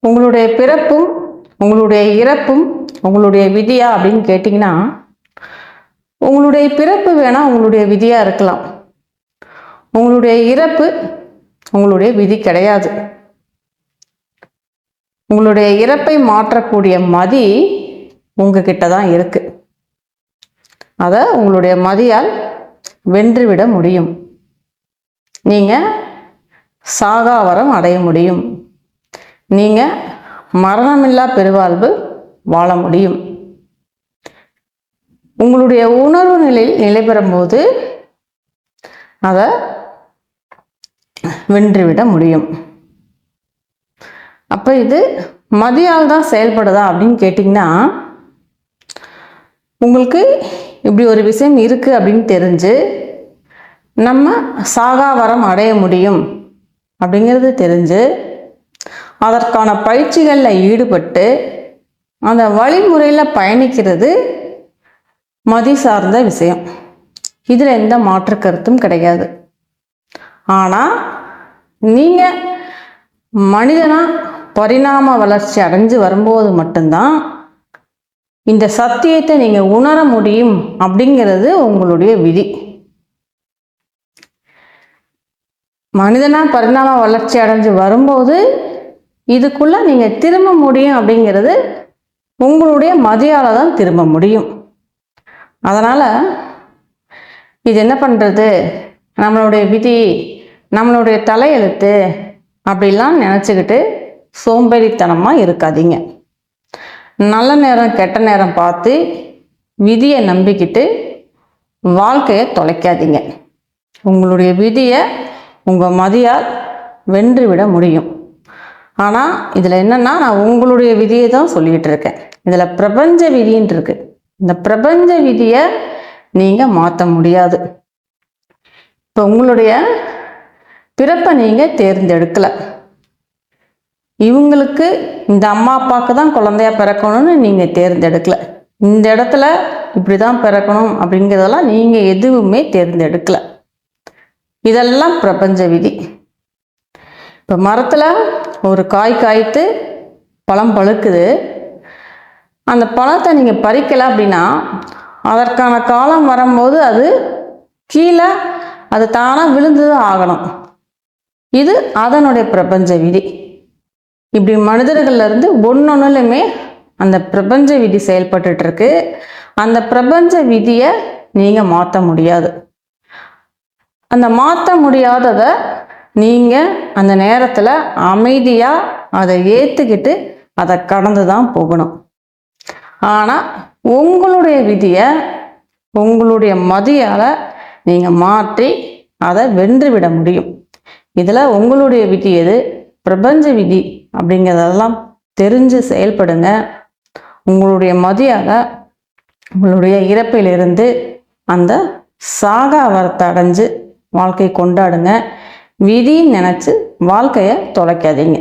உங்களுடைய பிறப்பும் உங்களுடைய இறப்பும் உங்களுடைய விதியா அப்படின்னு கேட்டிங்கன்னா, உங்களுடைய பிறப்பு வேணா உங்களுடைய விதியா இருக்கலாம். உங்களுடைய இறப்பு உங்களுடைய விதி கிடையாது. உங்களுடைய இறப்பை மாற்றக்கூடிய மதி உங்ககிட்ட தான் இருக்கு. அதை உங்களுடைய மதியால் வென்றுவிட முடியும். நீங்க சாகாவரம் அடைய முடியும். நீங்க மரணமில்லா பெருவாழ்வு வாழ முடியும். உங்களுடைய உணர்வு நிலையில் நிலை பெறும்போது அதை வென்றுவிட முடியும். அப்ப இது மதியால் தான் செயல்படுதா அப்படின்னு கேட்டிங்கன்னா, உங்களுக்கு இப்படி ஒரு விஷயம் இருக்கு அப்படின்னு தெரிஞ்சு நம்ம சாகாவரம் அடைய முடியும் அப்படிங்கிறது தெரிஞ்சு அதற்கான பயிற்சிகளில் ஈடுபட்டு அந்த வழிமுறையில் பயணிக்கிறது மதி சார்ந்த விஷயம். இதில் எந்த மாற்று கருத்தும் கிடையாது. ஆனால் நீங்கள் மனிதனாக பரிணாம வளர்ச்சி அடைஞ்சு வரும்போது மட்டும்தான் இந்த சத்தியத்தை நீங்கள் உணர முடியும் அப்படிங்கிறது உங்களுடைய விதி. மனிதனாக பரிணாம வளர்ச்சி அடைஞ்சு வரும்போது இதுக்குள்ள நீங்கள் திரும்ப முடியும் அப்படிங்கிறது உங்களுடைய மதியால தான் திரும்ப முடியும். அதனால் இது என்ன பண்ணுறது, நம்மளுடைய விதி, நம்மளுடைய தலையெழுத்து அப்படிலாம் நினச்சிக்கிட்டு சோம்பேறித்தனமாக இருக்காதீங்க. நல்ல நேரம் கெட்ட நேரம் பார்த்து விதியை நம்பிக்கிட்டு வாழ்க்கையை தொலைக்காதீங்க. உங்களுடைய விதியை உங்கள் மதியால் வென்றுவிட முடியும். ஆனால் இதில் என்னென்னா, நான் உங்களுடைய விதியை தான் சொல்லிகிட்டு இருக்கேன். இதில் பிரபஞ்ச விதின்னு இருக்கு. இந்த பிரபஞ்ச விதியை நீங்கள் மாற்ற முடியாது. இப்போ உங்களுடைய பிறப்பை நீங்கள் தேர்ந்தெடுக்கலை. இவங்களுக்கு இந்த அம்மா அப்பாவுக்கு தான் குழந்தையா பிறக்கணும்னு நீங்கள் தேர்ந்தெடுக்கலை. இந்த இடத்துல இப்படி தான் பிறக்கணும் அப்படிங்கிறதெல்லாம் நீங்கள் எதுவுமே தேர்ந்தெடுக்கலை. இதெல்லாம் பிரபஞ்ச விதி. இப்போ மரத்தில் ஒரு காய் காய்த்து பழம் பழுக்குது. அந்த பழத்தை நீங்கள் பறிக்கலை அப்படின்னா அதற்கான காலம் வரும்போது அது கீழே அது தானாக விழுந்துதான் ஆகணும். இது அதனுடைய பிரபஞ்ச விதி. இப்படி மனிதர்கள்லேருந்து ஒன்னொன்னுலையுமே அந்த பிரபஞ்ச விதி செயல்பட்டு இருக்கு. அந்த பிரபஞ்ச விதியை நீங்கள் மாற்ற முடியாது. அந்த மாற்ற முடியாததை நீங்கள் அந்த நேரத்தில் அமைதியாக அதை ஏற்றுக்கிட்டு அதை கடந்து தான் போகணும். ஆனால் உங்களுடைய விதியை உங்களுடைய மதியால் நீங்கள் மாற்றி அதை வென்று விட முடியும். இதில் உங்களுடைய விதி எது, பிரபஞ்ச விதி அப்படிங்கிறதெல்லாம் தெரிஞ்சு செயல்படுங்க. உங்களுடைய மதியால் உங்களுடைய இறப்பிலிருந்து அந்த சாகாவரத்தை அடைஞ்சு வாழ்க்கை கொண்டாடுங்க. விதின்னு நினச்சி வாழ்க்கையை தொலைக்காதீங்க.